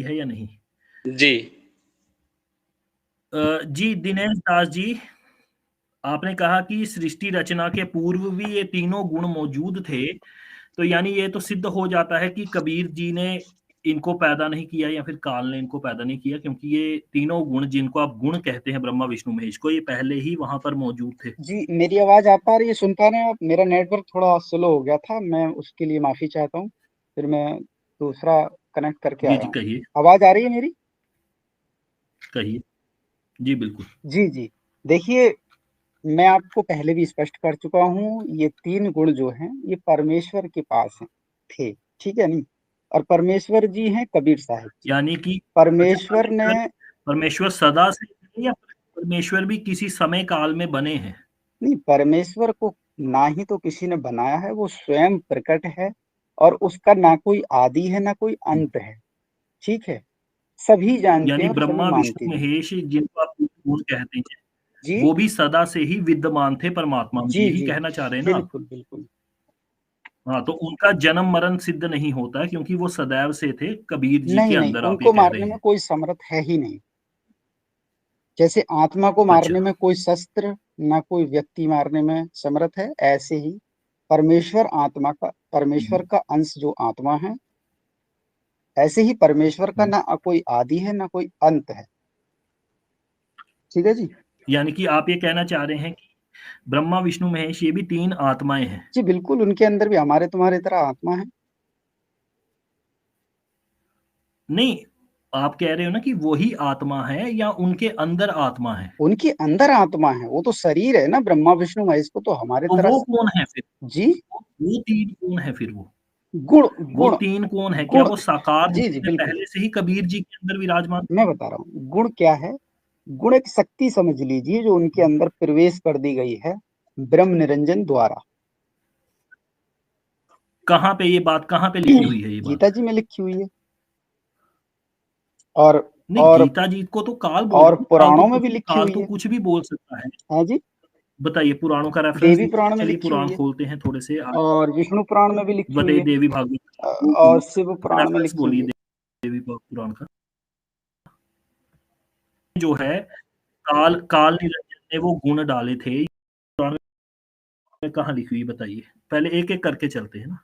है या नहीं? जी। जी दिनेश दास जी, आपने कहा कि सृष्टि रचना के पूर्व भी ये तीनों गुण मौजूद थे, तो यानी ये तो सिद्ध हो जाता है कि कबीर जी ने इनको पैदा नहीं किया या फिर काल ने इनको पैदा नहीं किया, क्योंकि ये तीनों गुण जिनको आप गुण कहते हैं ब्रह्मा, विष्णु, महेश को, ये पहले ही वहाँ पर मौजूद थे। जी, मेरी आवाज़ आ पा रही है? सुन पा रहे हैं आप? मेरा नेटवर्क थोड़ा स्लो हो गया था, मैं उसके लिए माफ़ी चाहता हूँ। फिर मैं दूसरा कनेक्ट करके जी, आया जी, हूँ। कहिए, आवाज़ आ रही है मेरी? कहिए। जी, बिल्कुल। जी, जी। देखिए, मैं आपको पहले भी स्पष्ट कर चुका हूँ, ये 3 गुण जो हैं, ये परमेश्वर के पास हैं, थे, ठीक है नहीं? और परमेश्वर जी हैं कबीर साहब जी। यानी कि अच्छा, परमेश्वर ने परमेश्वर सदा से है या परमेश्वर भी किसी समय काल में बने हैं? नहीं, परमेश्वर को ना ही तो किसी ने बनाया है, वो स्वयं प्रकट है और उसका ना कोई आदि है, ना कोई अंत है, ठीक है? सभी जानते यानी हैं और सभी ब्रह्मा, मानते विष्णु, हैं। महेश जिनको आप गुण कहते हैं, जी, वो भी सदा से ही विद्यमान थे परमात्मा में, जी, यही जी। कहना चाह रहे हैं ना आप? बिल्कुल, बिल्कुल। हाँ, तो उनका जन्म मरण सिद्ध नहीं होता है, क्योंकि वो सदैव से थे कबीर जी के नहीं, नहीं, अंदर, आप ये उनको कह रहे मारने में हैं। कोई समर्थ है ही नहीं। जैसे आत्मा को अच्छा, मारने में कोई शस्त्र, ना कोई व्यक्ति मारने में समर्थ है, ऐसे ही परमेश्वर का अंश जो आत्मा है, ऐसे ही परमेश्वर का ना कोई आदि है, ना कोई अंत है। ठीक है जी? यानी कि आप ये कहना चाह रहे हैं कि ब्रह्मा, विष्णु, महेश ये भी 3 आत्माएँ हैं। जी, बिल्कुल, उनके अंदर भी हमारे तुम्हारी तरह आत्मा है। नहीं, आप कह रहे हो ना कि वही आत्मा है या उनके अंदर आत्मा है? उनके अंदर आत्मा है, वो तो शरीर है ना, ब्रह्मा, विष्णु, महेश को तो हमारे तो तरह वो कौन है फिर? जी, वो 3 कौन है फिर वो? गुण वो गुण 3 कौन है? क्या गुण वो साकार जी, रूप जी, में बिल्कुल। पहले से ही कबीर जी के अंदर विराजमान? मैं बता रहा हूँ, गुण क्या है? गुण एक शक्ति समझ लीजिए जो उनके अंदर प्रवेश कर दी गई है, ब्रह्म निरंजन द्वारा। कहाँ पे ये बात, कहाँ पे लिखी हुई है ये बात? गीता जी में लिखी हुई है और नहीं, और गीता जी को तो काल और बोलते हैं, पुराणों में भी लिखी काल हुई तो है। कुछ भी बोल सकता है। हाँ जी, बताइए पुराणों का रेफरेंस देवी दीजिए, पुराण में चलिए लिखी हुई पुराण है खोलते हैं थोड़े से। और विष्णु पुराण में भी लिखी हुई बताइए है देवी भागवत और शिव पुराण में रेफरेंस लिखी हुई बोलिए है। देवी पुराण का। जो है काल काल निरंजन ने वो गुण डाले थे, पुराण में कहाँ लिखी हुई बताइए? पहले एक-एक करके चलते हैं ना।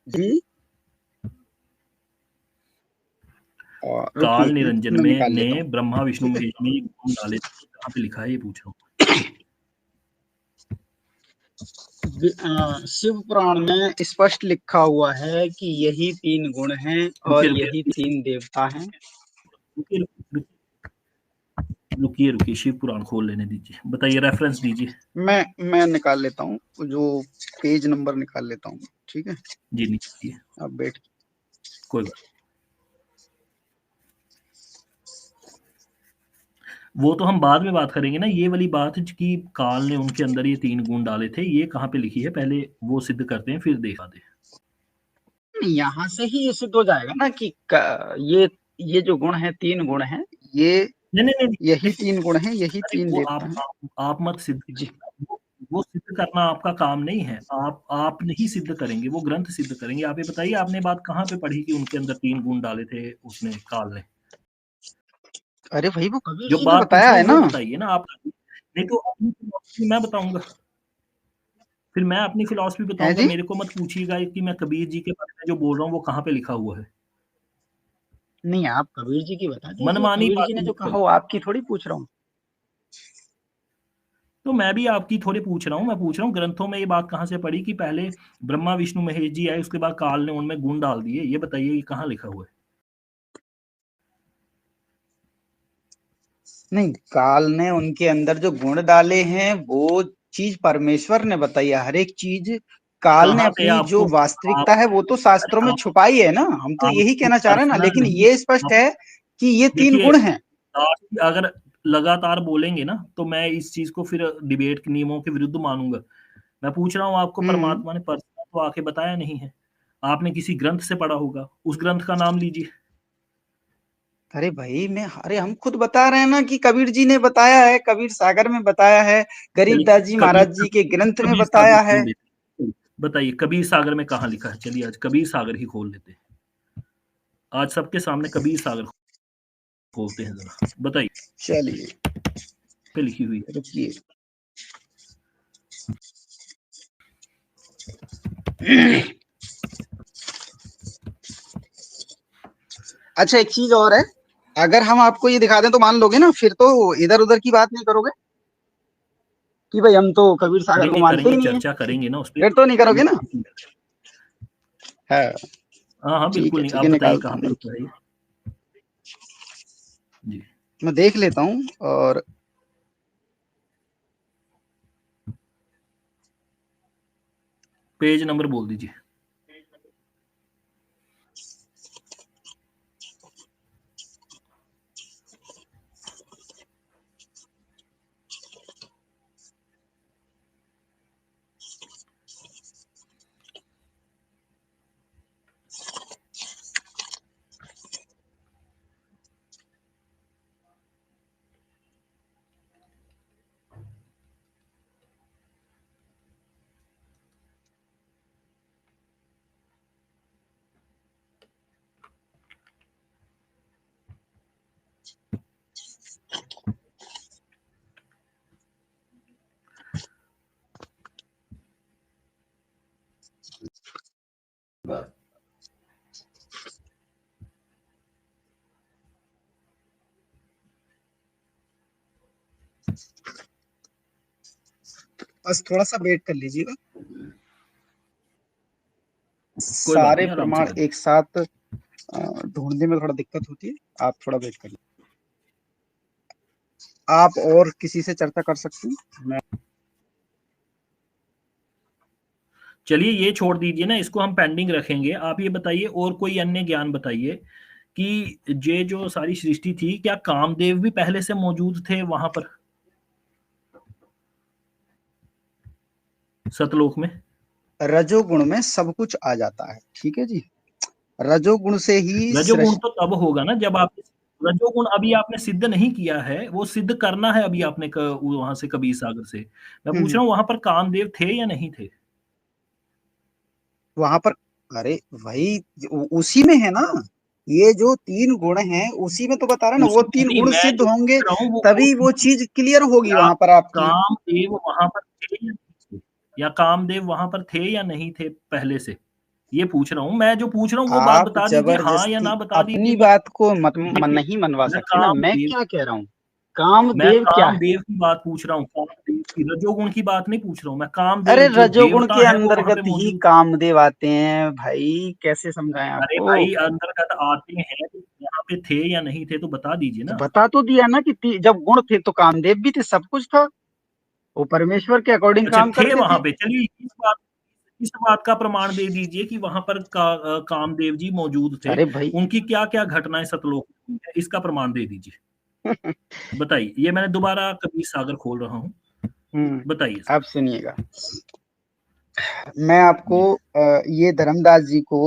जी, और काल रुकिए निरंजन मैं में निकाल ने लेता हूँ। ब्रह्मा, विष्णु, ठीक है महेश में ये गुण डाले थे, कहाँ पे लिखा है ये पूछ रहा हूँ? शिव पुराण में स्पष्ट लिखा हुआ है कि यही 3 गुण हैं और रुकिए, रुकिए, यही 3 देवता हैं। रुकिए, रुकिए, रुकिए, रुकिए, शिव पुराण खोल लेने दीजिए। बताइए रेफरेंस दीजिए। मैं निकाल लेता हूँ, जो पेज नंबर निकाल लेता हूँ, ठीक है? जी, निकालिए, आप बैठ कोई बात। वो तो हम बाद में बात करेंगे ना, ये वाली बात कि काल ने उनके अंदर ये 3 गुण डाले थे, ये कहाँ पे लिखी है? पहले वो सिद्ध करते हैं, फिर दिखाते हैं। यहाँ से ही ये सिद्ध हो जाएगा ना कि ये जो गुण है 3 गुण हैं, ये नहीं, नहीं, नहीं, यही नहीं, 3 गुण हैं, यही अरे 3 वो देवता हैं। आप मत सिद्ध जी, करिए। वो सिद्ध करना आपका काम नहीं है। आप नहीं सिद्ध करेंगे, वो ग्रंथ सिद्ध करेंगे। आप ये बताइए आपने बात कहाँ पे पढ़ी कि उनके अंदर 3 गुण डाले थे उसने, काल ने? अरे भाई वो कबीर जो जी ने बात पूछ बताया रहा है हूँ ना। वो बताइए ना आप। नहीं तो अपनी फिलॉसफी मैं बताऊँगा। फिर मैं अपनी फिलॉसफी है बताऊँगा, जी, मेरे को मत पूछिएगा कि मैं कबीर जी के बारे में जो बोल रहा हूँ वो कहाँ पे लिखा हुआ है। नहीं आप कबीर जी की बता दीजिए, मनमानी कबीर जी ने बातें जो मत कहा करिए। वो आपकी थोड़ी पूछ रहा हूँ। तो मैं भी आपकी थोड़ी पूछ रहा हूँ, मैं पूछ रहा हूँ ग्रंथों में ये बात कहाँ से पढ़ी कि पहले ब्रह्मा, विष्णु, महेश जी आए, उसके बाद काल ने उनमें गुण डाल दिए। ये बताइए ये कहाँ लिखा हुआ है? नहीं, काल ने उनके अंदर जो गुण डाले हैं वो चीज परमेश्वर ने बताई है। हर एक चीज काल ने कहाँ पे अपनी जो आपको वास्तविकता आप है वो तो अरे शास्त्रों में छुपाई है ना। हम तो यही आपको कहना चाह रहे हैं ना, पर्सनल लेकिन नहीं ये स्पष्ट आप है कि ये 3 देखिए, गुण हैं। आप अगर लगातार बोलेंगे ना तो मैं इस चीज़ को फिर डिबेट के नियमों के विरुद्ध मानूँगा। मैं पूछ रहा हूँ आपको, हम्म परमात्मा ने पर्सनल तो आके बताया नहीं है। आपने किसी ग्रंथ से पढ़ा होगा, उस ग्रंथ का नाम लीजिए। अरे भाई अरे हम खुद बता रहे हैं ना कि कबीर जी ने बताया है, कबीर सागर में बताया है, चलिए गरीबदास जी कबीर महाराज जी के कबीर ग्रंथ में कबीर सागर बताया है। खोल लेते हैं। बताइए कबीर सागर में कहाँ लिखा है? चलिए आज कबीर सागर ही खोल लेते हैं। आज सबके सामने कबीर सागर खोलते हैं, जरा बताइए। चलिए पे लिखी हुई है। रुकिए। अच्छा एक चीज और है, अगर हम आपको ये दिखा दें तो मान लोगे ना, फिर तो इधर उधर की बात नहीं करोगे कि भाई हम तो कबीर सागर को करेंगे मानते ही करेंगे, नहीं है, चर्चा करेंगे ना उस फिर तो नहीं करोगे पर। ना। हाँ हाँ हाँ बिल्कुल नहीं, ठीक आप है, बताइए निकालता कहाँ हूँ पे रुकिए। लिखा है ये। जी, मैं देख लेता हूँ। और पेज नंबर बोल दीजिए। बस थोड़ा सा वेट कर लीजिएगा, कोई बात सारे नहीं, आराम से प्रमाण करिए। एक साथ ढूंढने में थोड़ा दिक्कत होती है, आप थोड़ा वेट करिए। आप और किसी से चर्चा कर सकती हैं, मैं चलिए ये छोड़ दीजिए ना, इसको हम पेंडिंग रखेंगे। आप ये बताइए और कोई अन्य ज्ञान बताइए कि ये जो सारी सृष्टि थी, क्या कामदेव भी पहले से मौजूद थे वहां पर सतलोक में? रजोगुण में सब कुछ आ जाता है, ठीक है जी। रजोगुण से ही रजोगुण सृष्टि। तो तब होगा ना जब आप, रजोगुण अभी आपने सिद्ध नहीं किया है, वो सिद्ध करना है अभी आपने वहां से कबीर सागर से। मैं पूछ रहा हूँ वहां पर कामदेव थे या नहीं थे? वहां पर, अरे वही उसी में है ना, ये जो तीन गुण हैं उसी में तो बता रहा ना, वो उसी में तीन नहीं, गुण मैं सिद्ध जो होंगे पूछ रहा हूँ वो तभी वो चीज क्लियर होगी क्या वहां पर आपकी। कामदेव वहां पर थे या नहीं थे? या कामदेव वहां पर थे या नहीं थे पहले से? ये पूछ रहा हूँ, मैं जो पूछ रहा हूँ वो बात आप बता दीजिए, हाँ या जबरदस्ती ना बता दीजिए। अपनी मैं बात को देखिए, नहीं मनवा मैं सकते ना, मैं कामदेव क्या कह रहा हूँ, मैं कामदेव क्या है। कामदेव की बात पूछ रहा हूँ, कामदेव की, रजोगुण की बात नहीं पूछ रहा हूँ मैं। अरे कामदेव जो रजोगुण देवता के है वो वहां पे अंतर्गत ही मौजूद। कामदेव आते हैं भाई, कैसे समझाएं अरे आपको। भाई अंतर्गत आते हैं तो यहाँ पे थे या नहीं थे तो बता दीजिए तो ना। बता तो दिया ना कि जब गुण थे तो कामदेव भी थे, सब कुछ था, वो परमेश्वर के अकॉर्डिंग अच्छा काम थे करते वहां थे। पे, चलिए इस बात का प्रमाण दे दीजिए कि वहां पर कामदेव जी मौजूद थे। अरे भाई उनकी क्या क्या घटनाएं सतलोक में हुई है, इसका प्रमाण दे दीजिए। बताइए, ये मैंने दोबारा कबीर सागर खोल रहा हूँ, बताइए आप सर। सुनिएगा, मैं आपको जी, ये धर्मदास जी को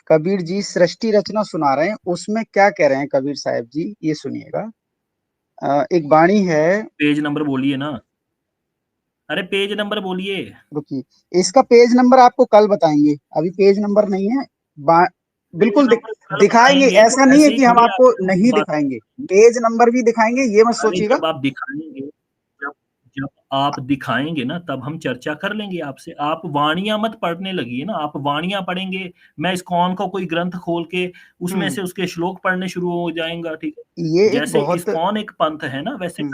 कबीर जी सृष्टि रचना सुना रहे हैं, उसमें क्या कह रहे हैं कबीर साहब जी, ये सुनिएगा। एक वाणी है। पेज नंबर बोलिए ना, अरे पेज नंबर बोलिए। रुकिए, इसका पेज नंबर आपको कल बताएंगे, अभी पेज नंबर नहीं है। बा, पेज बिल्कुल नंबर कल दिखाएंगे, बताएंगे तो ऐसा नहीं है ऐसे ही कि हम थोड़ी आपको आप नहीं बात। दिखाएंगे, पेज नंबर भी दिखाएंगे, ये मत अरे सोचिएगा। जब आप दिखाएंगे, जब जब आप दिखाएंगे ना तब हम चर्चा कर लेंगे आपसे। आप वाणियां मत पढ़ने लगिए ना, आप वाणियां पढ़ेंगे, मैं इस्कॉन का कोई ग्रंथ खोल के उसमें हम्म से उसके श्लोक पढ़ने शुरू हो जाएगा, ठीक है। ये एक जैसे बहुत इस्कॉन एक पंथ है ना, वैसे हम्म,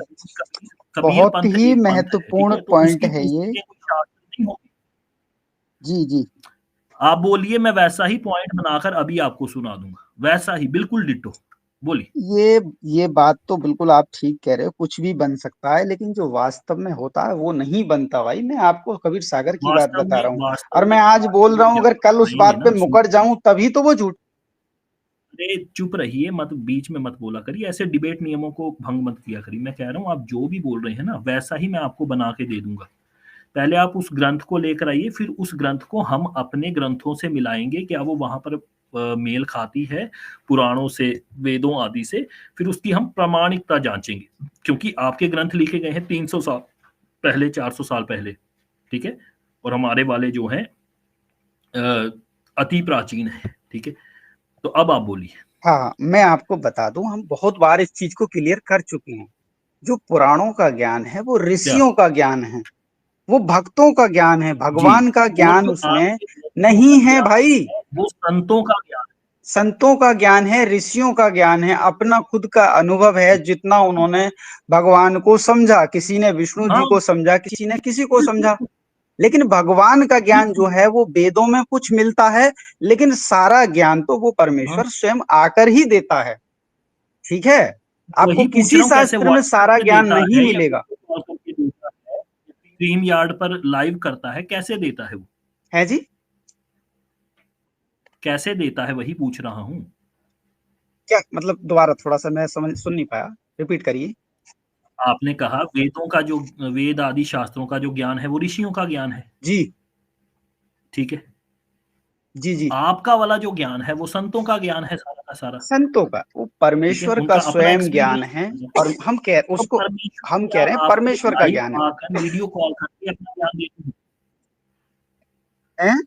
कबीर बहुत पंथ ही एक पंथ है, ठीक महत्वपूर्ण है। तो पॉइंट उसकी है ये। पुस्तकें कोई शास्त्र नहीं होगी। जी जी। आप बोलिए, मैं वैसा ही पॉइंट बनाकर अभी आपको सुना दूंगा, वैसा ही बिल्कुल डिट्टो। बोलिए। ये ये बात तो बिल्कुल आप ठीक कह रहे हो, कुछ भी बन सकता है, लेकिन जो वास्तव में होता है वो नहीं बनता भाई, मैं आपको कबीर सागर की बात बता रहा हूँ। और मैं आज बोल रहा हूँ, जब अगर कल उस दिखाएंगे बात पे ना, मुकर जाऊं तभी तो वो झूठ। अरे चुप रहिए मत, बीच में मत बोला करिए, ऐसे डिबेट नियमों को भंग मत किया करिए। मैं कह रहा हूँ आप जो भी बोल रहे हैं ना वैसा ही मैं आपको बना के दे दूंगा। पहले आप उस ग्रंथ को लेकर आइए, फिर उस ग्रंथ को हम अपने ग्रंथों से मिलाएंगे, क्या वो वहां पर मेल खाती है पुराणों से, वेदों आदि से। फिर उसकी हम प्रामाणिकता जांचेंगे, क्योंकि आपके ग्रंथ लिखे गए हैं 300 साल पहले, 400 साल पहले, ठीक है। और हमारे वाले जो हैं अति प्राचीन है, ठीक है। तो अब आप बोलिए। हाँ, मैं आपको बता दूं, हम बहुत बार इस चीज को क्लियर कर चुके हैं। जो पुराणों का ज्ञान है वो क्या? ऋषियों का ज्ञान है, वो भक्तों का ज्ञान है, जी, भगवान का वो ज्ञान तो उसमें आपके भक्तों का नहीं है ज्ञान भाई। है, वो संतों का ज्ञान संतों का ज्ञान है, ऋषियों का ज्ञान है, अपना खुद का अनुभव है, है। जितना उन्होंने भगवान को समझा। किसी ने विष्णु हाँ, जी को समझा, किसी ने किसी को बिल्कुल, समझा। लेकिन भगवान का ज्ञान बिल्कुल। जो है वो वेदों में कुछ मिलता है, लेकिन सारा ज्ञान तो वो हाँ, परमेश्वर स्वयं आकर ही देता है। ठीक है, आपको वही पूछ किसी रहा हूँ कैसे शास्त्र में व्हाट्सएप सारा पे ज्ञान देता नहीं है या मिलेगा। वीडियो कॉल करके देता है, स्ट्रीम यार्ड पर लाइव करता है, कैसे देता है वो? है जी। कैसे देता है वही पूछ रहा हूँ। क्या मतलब, दोबारा थोड़ा सा मैं समझ सुन नहीं पाया, रिपीट करिए। आपने कहा वेदों का जो वेद आदि शास्त्रों का जो ज्ञान है वो ऋषियों का ज्ञान है, जी ठीक है? जी जी। आपका वाला जो ज्ञान है वो संतों का ज्ञान है सारा का सारा, संतों का वो ठीक है? परमेश्वर का उनका अपना स्वयं ज्ञान है। एक्सपीरियंस और हम कह तो उसको, परमेश्वर हम कह क्या रहे हैं आपको परमेश्वर का ज्ञान है लाइव वो। आकर वीडियो कॉल करके अपना ज्ञान देते हैं? हैं?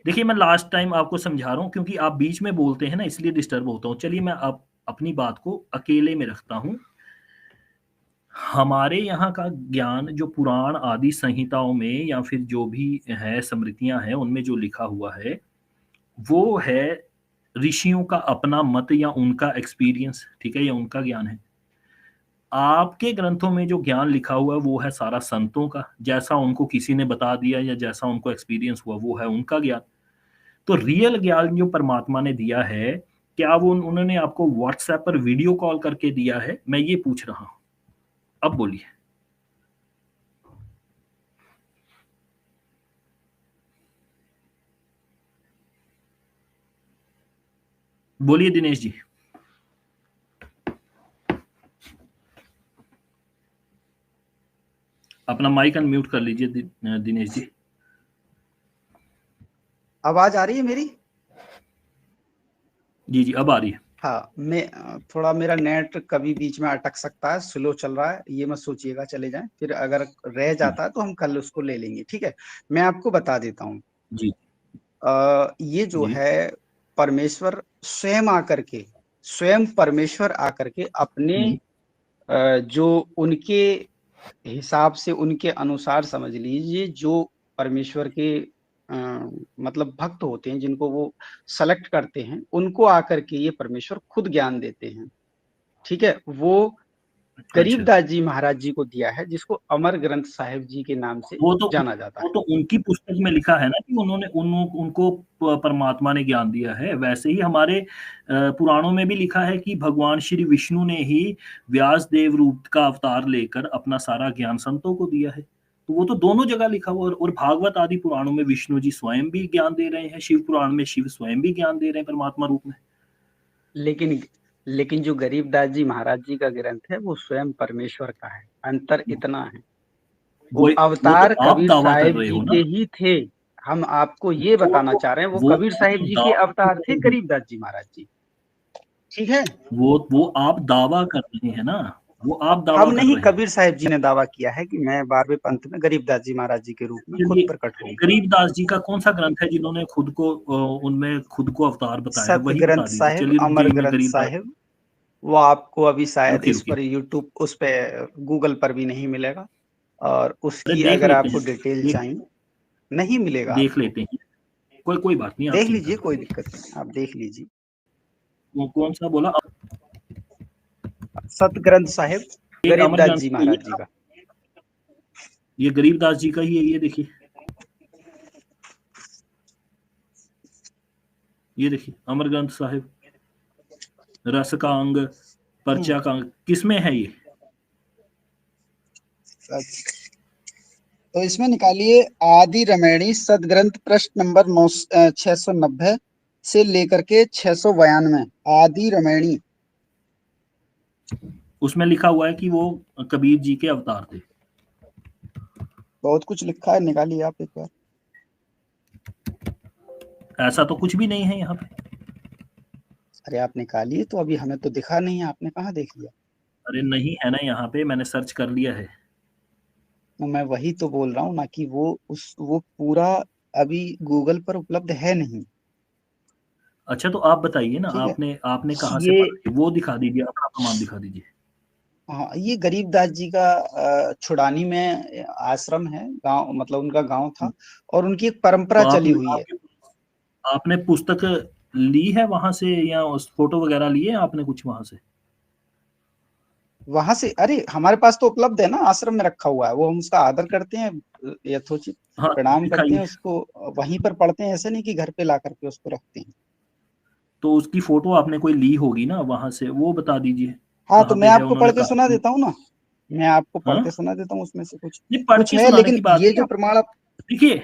देखिए, मैं लास्ट टाइम आपको समझा रहा हूँ क्योंकि आप बीच में बोलते हैं ना इसलिए डिस्टर्ब होता हूँ। चलिए मैं अब अपनी बात को अकेले में रखता हूँ। हमारे यहाँ का ज्ञान जो पुराण आदि संहिताओं में या फिर जो भी है स्मृतियाँ हैं उनमें जो लिखा हुआ है, वो है ऋषियों का अपना मत या उनका एक्सपीरियंस, ठीक है? या उनका ज्ञान है। आपके ग्रंथों में जो ज्ञान लिखा हुआ है वो है सारा संतों का, जैसा उनको किसी ने बता दिया या जैसा उनको एक्सपीरियंस हुआ वो है उनका ज्ञान। तो रियल ज्ञान जो परमात्मा ने दिया है, क्या वो उन्होंने आपको व्हाट्सएप पर वीडियो कॉल करके दिया है? मैं ये पूछ रहा हूँ। अब बोलिए। बोलिए दिनेश जी। अपना माइक अनम्यूट कर लीजिए दिनेश जी। आवाज आ रही है मेरी? जी, जी, अब आ रही है। हाँ, मैं थोड़ा, मेरा नेट कभी बीच में अटक सकता है, स्लो चल रहा है, ये मत सोचिएगा चले जाए, फिर अगर रह जी, जाता है तो हम कल उसको ले लेंगे, ठीक है? मैं आपको बता देता हूँ। जी, ये जो जी, है परमेश्वर स्वयं आकर के, स्वयं परमेश्वर आकर के अपने हुँ, जो उनके हिसाब से, उनके अनुसार समझ लीजिए, जो परमेश्वर के मतलब भक्त होते हैं, जिनको वो सेलेक्ट करते हैं, उनको आकर के ये परमेश्वर खुद ज्ञान देते हैं। ठीक है, वो अच्छा। गरीबदास जी महाराज जी को दिया है, जिसको अमर ग्रंथ साहिब जी के नाम से वो तो जाना जाता वो है। तो उनकी पुस्तक में लिखा है ना कि उन्होंने उनको परमात्मा ने ज्ञान दिया है। वैसे ही हमारे पुराणों में भी लिखा है कि भगवान श्री विष्णु ने ही व्यास देव रूप का अवतार लेकर अपना सारा ज्ञान संतों को दिया है। तो वो तो दोनों जगह लिखा हुआ है और भागवत आदि पुराणों में विष्णु जी स्वयं भी ज्ञान दे रहे हैं, शिव पुराण में शिव स्वयं भी ज्ञान दे रहे हैं परमात्मा रूप में। लेकिन लेकिन जो गरीबदास जी महाराज जी का ग्रंथ है वो स्वयं परमेश्वर का है। अंतर इतना है, वो वो तो अवतार आप कबीर दावा कर साहिब रहे जी हो के ना। ही थे। हम आपको ये वो बताना तो चाह रहे हैं, वो वो कबीर वो साहिब तो जी के दावा कर अवतार थे, रहे हो। गरीबदास जी महाराज जी। ठीक है, वो आप दावा कर रहे हैं ना, वो आप हम दावा कर नहीं, रहे हैं। कबीर साहिब जी ने दावा किया है कि मैं 12वें पंथ में गरीबदास जी महाराज जी के रूप में खुद चलिए, प्रकट हूँ। गरीबदास जी का कौन-सा ग्रंथ है जिन्होंने खुद को उनमें खुद को अवतार बताया है? सत वही ग्रंथ बता दीजिए। साहिब, चलिए रुक अमर जाइए मैं ग्रंथ गरीबदास साहिब, वो आपको अभी शायद रुकिए, इस रुकिए। पर यूट्यूब, उस पे गूगल पर भी नहीं मिलेगा। और अरे उसकी देख अगर लेते आपको हैं, डिटेल देख चाहिए, नहीं मिलेगा देख आपको। लेते हैं। कोई कोई बात नहीं, आप देख चिंता लीजिए, ना कोई करिए। दिक्कत नहीं, आप देख लीजिए। वो कौन-सा बोला? सत ग्रंथ साहिब, ये गरीबदास अमरग्रंथ जी है ये महाराज जी ना? का। ये गरीबदास जी का ही है, ये देखिए। ये देखिए, अमरग्रंथ साहिब, रस का अंग, हम्म, पर्चा का अंग, किसमें है ये? अच्छा। तो इसमें निकालिए, आदि रमैणी सदग्रंथ पृष्ठ नंबर 690 से लेकर के 692। आदि रमैणी। उसमें लिखा हुआ है कि वो कबीर जी के अवतार थे। बहुत कुछ लिखा है, निकालिए आप एक बार। ऐसा तो कुछ भी नहीं है यहाँ पे। अरे आप निकालिए तो, अभी हमें तो दिखा नहीं है, आपने कहाँ देख लिया? अरे नहीं है ना यहाँ पे, मैंने सर्च कर लिया है। तो मैं वही तो बोल रहा हूँ ना, कि वो पूरा अभी गूगल पर उपलब्ध है नहीं। अच्छा, तो आप बताइए ना, ठीक है, आपने आपने कहाँ से ये पढ़ा? वो दिखा दीजिए, अपना प्रमाण दिखा दीजिए। हाँ, ये गरीबदास जी का छुड़ानी में आश्रम है, गांव, मतलब उनका गांव था, और उनकी एक तो परंपरा चली आपने हुई है। आपने पुस्तक ली है वहां से, या उस फोटो वगैरह लिए आपने कुछ वहां से? वहां से, अरे हमारे पास तो उपलब्ध है ना, आश्रम में रखा हुआ है, वो हम उसका आदर करते हैं, यथोचित हाँ, प्रणाम करते दिखाइए। हैं उसको, वहीं पर पढ़ते हैं, ऐसे नहीं कि घर पे ला करके उसको रखते हैं। तो उसकी फोटो आपने कोई ली होगी ना वहां से, वो बता दीजिए हाँ, तो कहाँ मैं पे है, आपको पढ़ उन्होंने के कहा सुना कि। देता हूँ ना, मैं आपको पढ़ हाँ, के सुना देता हूँ, उसमें से कुछ नहीं पढ़ कुछ के है, सुनाने की लेकिन बात ये नहीं, जो आप प्रमाण आप, देखिए,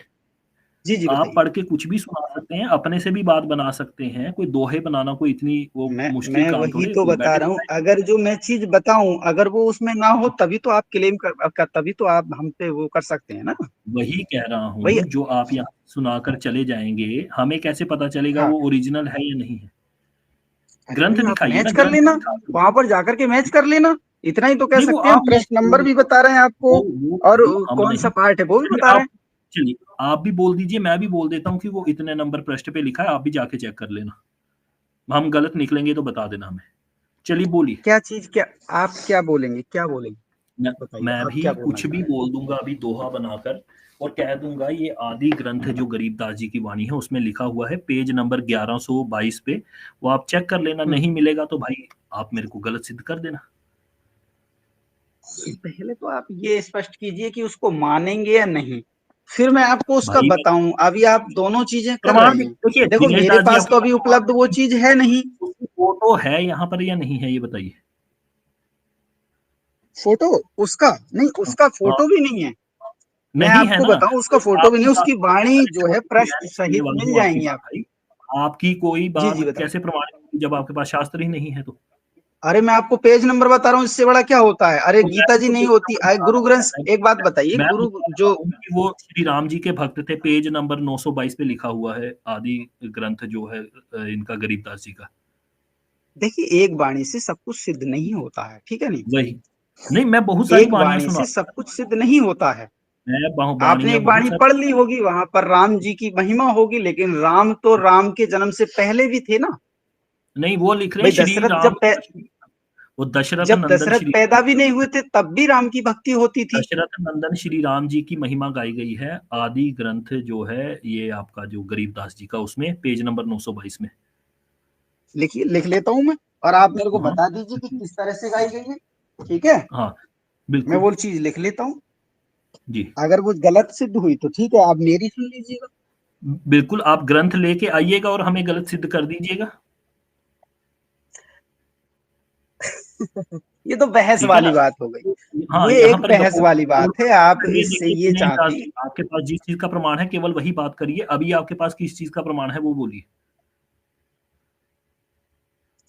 जी जी आप बताइए। पढ़ के कुछ भी सुना सकते हैं, अपने से भी बात बना सकते हैं, कोई दोहे बनाना कोई इतनी वो मुश्किल मैं काम वही थोड़े, तो बता बैठे रहा हूँ, बैठाए। अगर जो मैं चीज बताऊं अगर वो उसमें ना हो तभी तो आप क्लेम तभी तो आप हम पे वो कर सकते हैं ना। वही कह रहा वही, हूँ, जो आप यहाँ सुनाकर चले जाएंगे, हमें कैसे पता चलेगा हाँ, वो ओरिजिनल है या नहीं है? अरे ग्रंथ भाई आप दिखाइए ना, मैच कर ग्रंथ लेना, दिखा दीजिए। वहां पर जाकर के मैच कर लेना, इतना ही तो कह नहीं, वो सकते हैं, हम आप मैच प्रश्न नंबर करिए, भी बता रहे हैं आपको, और वो हम कौन सा नहीं। पार्ट है वो भी चलिए बता रहे आप, हैं। चलिए आप भी बोल दीजिए, मैं भी बोल देता हूँ कि वो इतने नंबर पृष्ठ पे लिखा है, आप भी जाके चेक कर लेना। हम गलत निकलेंगे तो बता देना हमें। चलिए बोलिए। क्या चीज, क्या आप क्या बोलेंगे, क्या बोलेंगे, मैं बताइए मैं आप भी क्या बोलना कुछ चाह भी रहे बोल दूंगा अभी दोहा बनाकर, और कह दूंगा ये आदि ग्रंथ जो गरीबदास जी की वाणी है उसमें लिखा हुआ है, पेज नंबर 1122 पे। वो आप चेक कर लेना, हैं। नहीं मिलेगा तो भाई आप मेरे को गलत सिद्ध कर देना। पहले तो आप ये स्पष्ट कीजिए कि उसको मानेंगे या नहीं, फिर मैं आपको उसका भाई मैं बताऊं, अभी आप दोनों चीजें कर प्रमाण रहे हैं। देखिए, देखो दिनेश मेरे दास जी पास आपके तो पास अभी प्रमाण उपलब्ध वो चीज है नहीं। उसकी फोटो है यहाँ पर या नहीं है, ये बताइए। फोटो उसका नहीं, हाँ, उसका हाँ, फोटो भी नहीं है। मैं नहीं है आपको ना, बताऊं, उसका तो फोटो भी आपकी नहीं, बात, उसकी वाणी अरे जो है छोड़िए, मैं प्रश्न नहीं सुनने सहित वाला मिल हूँ आपकी जाएंगी बात आपको। भाई। आपकी कोई जी जी बात बताइए। कैसे प्रमाणित होगी जब आपके पास शास्त्र ही नहीं है तो? अरे मैं आपको पेज नंबर बता रहा हूँ, इससे बड़ा क्या होता है, अरे तो मैं गीता भी जी तो नहीं पेज होती, नंबर बता गुरु रहा हूँ, ग्रंथ, एक बात बताइए, मैं गुरु बता रहा जो, हूँ कि वो श्री राम जी के भक्त थे, पेज नंबर 922 पे लिखा हुआ है, आदि ग्रंथ जो है इनका गरीबदास जी का। देखिए एक वाणी से सब कुछ सिद्ध नहीं होता है, ठीक है नहीं, वही, नहीं मैं बहुत सारी एक वाणियां वाणी सुना, से सब कुछ सिद्ध नहीं होता है। मैं आपने वाणियां एक बहुत वाणी सारी। पढ़ ली होगी, वहां पर राम जी की महिमा होगी, लेकिन राम तो राम के जन्म से पहले भी थे ना। नहीं, वो लिख रहे हैं भाई श्री दशरथ राम, वो दशरथ जब नंदन दशरथ श्री, पैदा भी नहीं हुए थे तब भी राम की भक्ति होती थी। दशरथ नंदन श्री राम जी की महिमा गाई गई है, आदि ग्रंथ जो है ये आपका जो गरीबदास जी का, उसमें पेज नंबर 922 में। लिखिए, लिख लेता हूं मैं, और आप मेरे को हाँ, बता दीजिए कि किस तरह से गाई गई है। ठीक है, हाँ, मैं बिल्कुल। वो चीज लिख लेता हूँ, जी, अगर वो गलत सिद्ध हुई तो ठीक है, आप मेरी सुन लीजिएगा। बिल्कुल, आप ग्रंथ लेके आइएगा और हमें गलत सिद्ध कर दीजिएगा। ये तो बहस ठीक है ना? वाली बात हो गई, हाँ, ये यहाँ एक पर बहस गपोड़ वाली गपोड़ बात है, आप करिए, इससे देखिए ये दिनेश दास चाहते हैं जी, आपके पास जिस चीज का प्रमाण है केवल वही बात करिए, अभी आपके पास किस चीज का प्रमाण है वो बोलिए।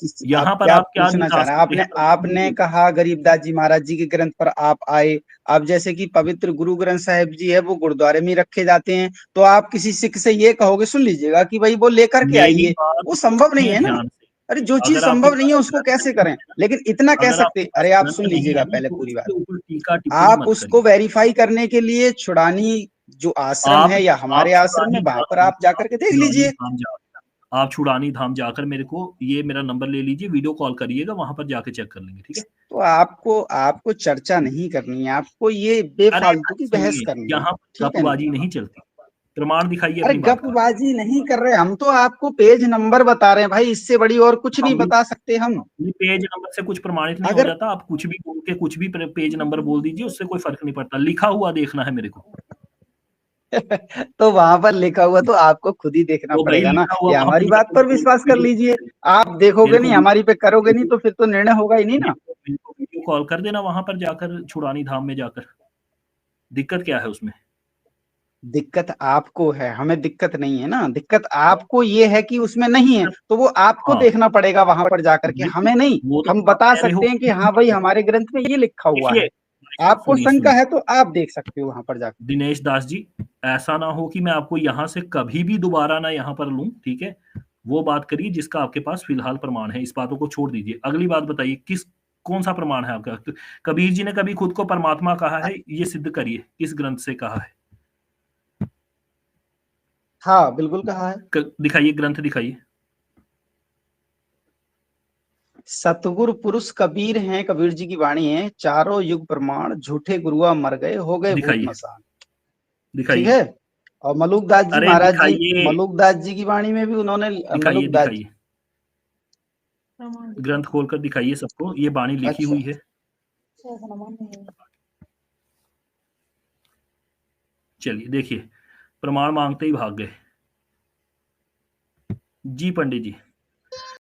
आप यहाँ पर क्या आप क्या पूछना दिखा चाह रहे हैं, सकते आपने हैं प्रमाण वो आपने बोलिए। कहा गरीबदास जी महाराज जी के ग्रंथ पर आप आए, आप जैसे कि पवित्र गुरु ग्रंथ साहिब जी है वो गुरुद्वारे में ही रखे जाते हैं, तो आप किसी सिख से ये कहोगे, सुन लीजिएगा, कि भाई वो लेकर के मेरी आइए, बात वो को संभव नहीं सुनिए है ना। ध्यान से। अरे जो चीज अगर आपके संभव नहीं पास है उसको ग्रंथ कैसे नहीं करें, है ना, लेकिन इतना कह अगर सकते, आपके पास अरे आप ग्रंथ सुन नहीं लीजिएगा है ना, पहले तो पूरी बात, उसके ऊपर टीका टिप्पणी आप मत उसको करिए। वेरीफाई करने के लिए छुड़ानी जो आश्रम आप है या हमारे आप आश्रम में, छुड़ानी वहां धाम, पर आप जाकर के देख छुड़ानी लीजिए। धाम जा आप छुड़ानी धाम जाकर मेरे को ये मेरा नंबर ले लीजिए, वीडियो कॉल करिएगा, वहां पर जाके चेक कर लेंगे, ठीक है? तो आपको आपको चर्चा नहीं करनी है, आपको ये अरे बेफालतू भाई की बहस सुनिए, करनी है। यहाँ पर ठीक है नहीं, गपबाजी नहीं चलती, प्रमाण दिखाइए अरे अपनी बात का। गपबाजी नहीं कर रहे हम, तो आपको पेज नंबर बता रहे हैं भाई, इससे बड़ी और कुछ नहीं हम बता सकते हम। ये पेज नंबर से कुछ प्रमाणित नहीं हो अगर जाता, आप कुछ भी बोल के कुछ भी पेज नंबर बोल दीजिए, उससे कोई फर्क नहीं पड़ता, लिखा हुआ देखना है मेरे को। तो वहां पर लिखा हुआ तो आपको खुद ही देखना तो भाई पड़ेगा ना, लिखा हुआ या वहां पर हमारी बात पर विश्वास कर वीडियो लीजिए। आप देखोगे मेरे को नहीं, हमारी पे करोगे नहीं, वीडियो तो फिर तो निर्णय होगा ही नहीं ना। मेरे को वीडियो कॉल कर देना वहां पर जाकर, छुड़ानी धाम में जाकर। दिक्कत क्या है उसमें? दिक्कत आपको है, हमें दिक्कत नहीं है ना, दिक्कत आपको ये है कि उसमें नहीं है, तो वो आपको हाँ, देखना पड़ेगा वहां पर जाकर के, बिल्कुल, हमें नहीं। वो तो हम आप बता कह रहे हो सकते हैं कि नहीं हाँ भाई है। हमारे ग्रंथ में ये लिखा हुआ देखिए, है, भाई साहब आपको सुनिए, शंका सुनिए। है तो आप देख सकते हो वहां पर जाकर। दिनेश दास जी, ऐसा ना हो कि मैं आपको यहाँ से कभी भी दोबारा ना यहाँ पर लूँ, ठीक है? वो बात करिए जिसका आपके पास फिलहाल प्रमाण है, इस बातों को छोड़ दीजिए। अगली बात बताइए, कौन-सा प्रमाण है आपका? कबीर जी ने कभी खुद को परमात्मा कहा है, ये सिद्ध करिए, किस ग्रंथ से कहा है? हाँ बिल्कुल कहा है। दिखाइए, ग्रंथ दिखाइए। सतगुरु पुरुष कबीर हैं, कबीर जी की वाणी है, चारों युग प्रमाण, झूठे गुरुआ मर गए, हो गए भूत दिखाइए, मसान। ठीक दिखाइए। है। और मलुकदास जी अरे महाराज जी, दिखाइए, मलुकदास जी की वाणी में भी उन्होंने, दिखाइए, मलुकदास जी। दिखाइए। ग्रंथ खोलकर दिखाइए सबको, ये बाणी लिखी अच्छा। हुई है। चलिए देखिए, प्रमाण मांगते ही भाग गए। जी पंडित जी।